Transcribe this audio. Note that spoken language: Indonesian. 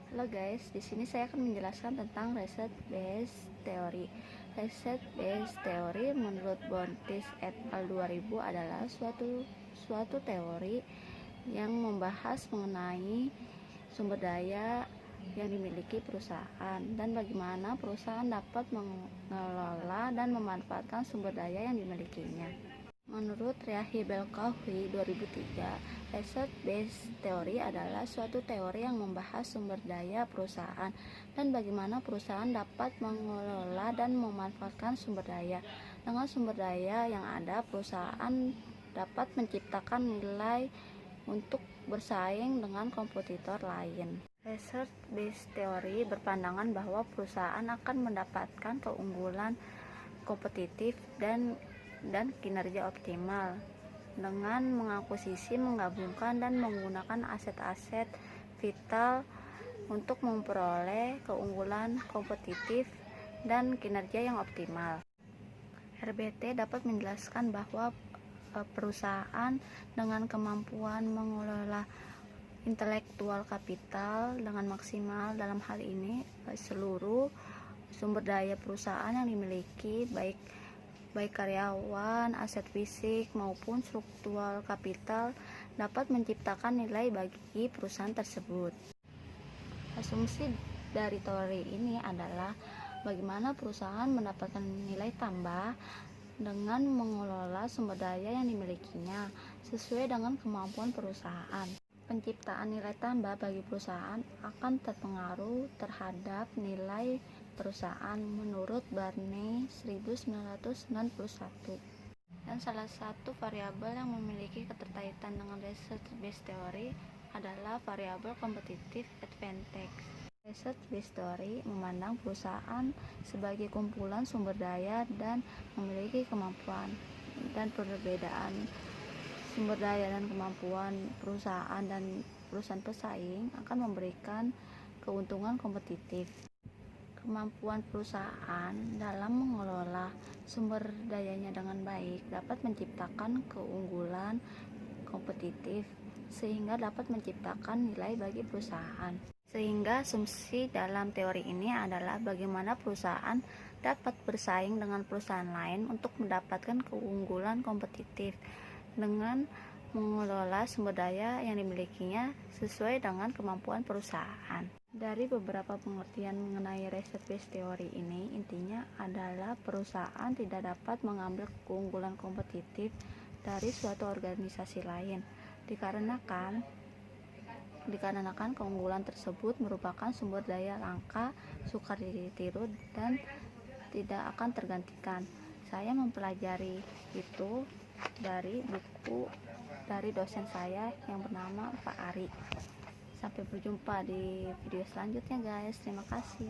Halo guys, di sini saya akan menjelaskan tentang research based theory. Research based theory menurut Bontis et al. 2000 adalah suatu teori yang membahas mengenai sumber daya yang dimiliki perusahaan dan bagaimana perusahaan dapat mengelola dan memanfaatkan sumber daya yang dimilikinya. Menurut Ryahi Belkacem 2003, research based theory adalah suatu teori yang membahas sumber daya perusahaan dan bagaimana perusahaan dapat mengelola dan memanfaatkan sumber daya. Dengan sumber daya yang ada, perusahaan dapat menciptakan nilai untuk bersaing dengan kompetitor lain. Research based theory berpandangan bahwa perusahaan akan mendapatkan keunggulan kompetitif dan kinerja optimal dengan mengakuisisi, menggabungkan, dan menggunakan aset-aset vital untuk memperoleh keunggulan kompetitif dan kinerja yang optimal. RBT dapat menjelaskan bahwa perusahaan dengan kemampuan mengelola intelektual kapital dengan maksimal, dalam hal ini seluruh sumber daya perusahaan yang dimiliki, baik karyawan, aset fisik maupun struktural kapital, dapat menciptakan nilai bagi perusahaan tersebut. Asumsi dari teori ini adalah bagaimana perusahaan mendapatkan nilai tambah dengan mengelola sumber daya yang dimilikinya sesuai dengan kemampuan perusahaan. Penciptaan nilai tambah bagi perusahaan akan terpengaruh terhadap nilai perusahaan menurut Barney 1991. Dan salah satu variabel yang memiliki keterkaitan dengan research based theory adalah variabel competitive advantage. Research based theory memandang perusahaan sebagai kumpulan sumber daya dan memiliki kemampuan, dan perbedaan sumber daya dan kemampuan perusahaan dan perusahaan pesaing akan memberikan keuntungan kompetitif. Kemampuan perusahaan dalam mengelola sumber dayanya dengan baik dapat menciptakan keunggulan kompetitif sehingga dapat menciptakan nilai bagi perusahaan. Sehingga asumsi dalam teori ini adalah bagaimana perusahaan dapat bersaing dengan perusahaan lain untuk mendapatkan keunggulan kompetitif dengan mengelola sumber daya yang dimilikinya sesuai dengan kemampuan perusahaan. Dari beberapa pengertian mengenai research based theory ini, intinya adalah perusahaan tidak dapat mengambil keunggulan kompetitif dari suatu organisasi lain dikarenakan keunggulan tersebut merupakan sumber daya langka, sukar ditiru, dan tidak akan tergantikan. Saya mempelajari itu dari buku dari dosen saya yang bernama Pak Ari. Sampai berjumpa di video selanjutnya guys. Terima kasih.